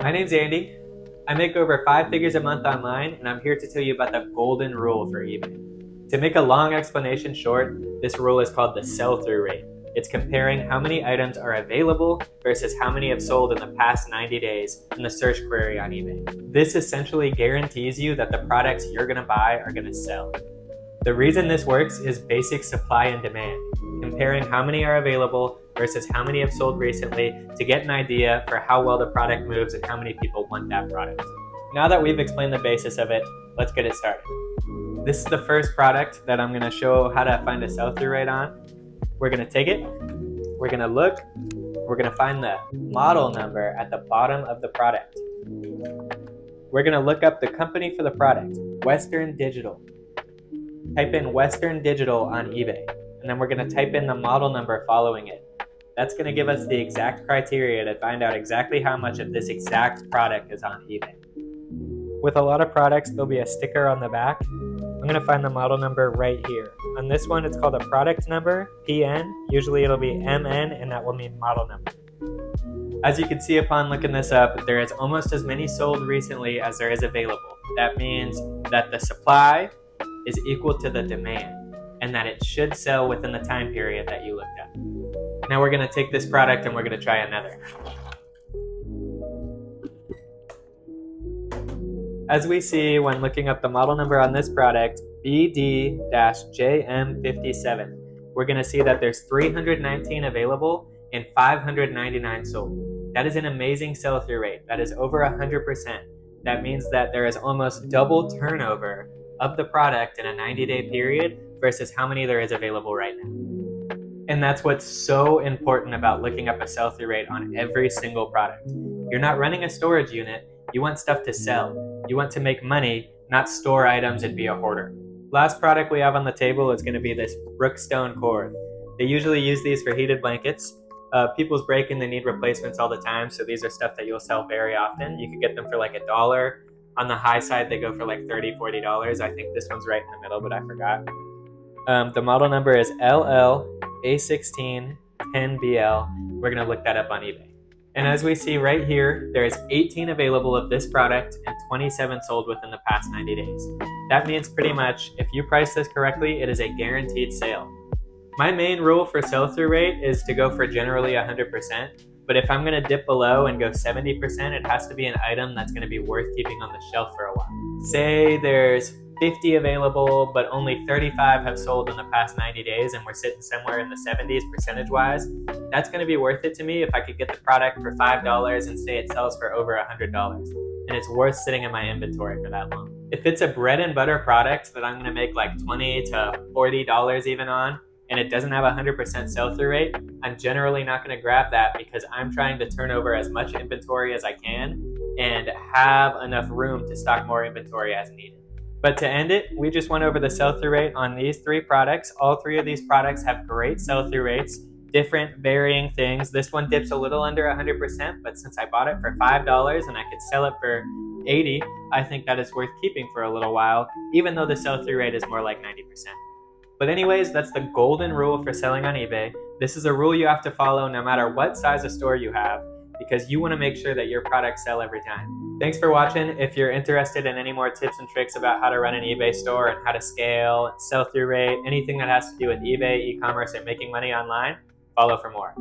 My name's Andy. I make over 5 figures a month online, and I'm here to tell you about the golden rule for eBay. To make a long explanation short, this rule is called the sell-through rate. It's comparing how many items are available versus how many have sold in the past 90 days in the search query on eBay. This essentially guarantees you that the products you're going to buy are going to sell. The reason this works is basic supply and demand, comparing how many are available versus how many have sold recently to get an idea for how well the product moves and how many people want that product. Now that we've explained the basis of it, let's get it started. This is the first product that I'm going to show how to find a sell-through rate on. We're going to take it, we're going to look, we're going to find the model number at the bottom of the product. We're going to look up the company for the product, Western Digital. Type in Western Digital on eBay, and then we're going to type in the model number following it. That's going to give us the exact criteria to find out exactly how much of this exact product is on eBay. With a lot of products, there'll be a sticker on the back. I'm going to find the model number right here. On this one, it's called a product number, PN. Usually it'll be MN, and that will mean model number. As you can see upon looking this up, there is almost as many sold recently as there is available. That means that the supply is equal to the demand, and that it should sell within the time period that you looked at. Now we're going to take this product and we're going to try another. As we see when looking up the model number on this product, BD-JM57, we're going to see that there's 319 available and 599 sold. That is an amazing sell-through rate. That is over 100%. That means that there is almost double turnover of the product in a 90-day period versus how many there is available right now. And that's what's so important about looking up a sell-through rate on every single product. You're not running a storage unit. You want stuff to sell. You want to make money, not store items and be a hoarder. Last product we have on the table is going to be this Brookstone cord. They usually use these for heated blankets. People's break and they need replacements all the time, so these are stuff that you'll sell very often. You can get them for like $1. On the high side, they go for like $30, $40. I think this one's right in the middle, but I forgot. The model number is LL-A16-10BL. We're going to look that up on eBay. And as we see right here, there's 18 available of this product and 27 sold within the past 90 days. That means pretty much if you price this correctly, it is a guaranteed sale. My main rule for sell-through rate is to go for generally 100%. But if I'm going to dip below and go 70%, it has to be an item that's going to be worth keeping on the shelf for a while. Say there's 50 available, but only 35 have sold in the past 90 days, and we're sitting somewhere in the 70s percentage-wise. That's going to be worth it to me if I could get the product for $5 and say it sells for over $100. And it's worth sitting in my inventory for that long. If it's a bread and butter product that I'm going to make like $20 to $40 even on, and it doesn't have a 100% sell-through rate, I'm generally not going to grab that because I'm trying to turn over as much inventory as I can and have enough room to stock more inventory as needed. But to end it, we just went over the sell-through rate on these 3 products. All 3 of these products have great sell-through rates, different varying things. This one dips a little under 100%, but since I bought it for $5 and I could sell it for $80, I think that is worth keeping for a little while, even though the sell-through rate is more like 90%. But anyways, that's the golden rule for selling on eBay. This is a rule you have to follow no matter what size of store you have, because you want to make sure that your products sell every time. Thanks for watching. If you're interested in any more tips and tricks about how to run an eBay store and how to scale, sell-through rate, anything that has to do with eBay, e-commerce, and making money online, follow for more.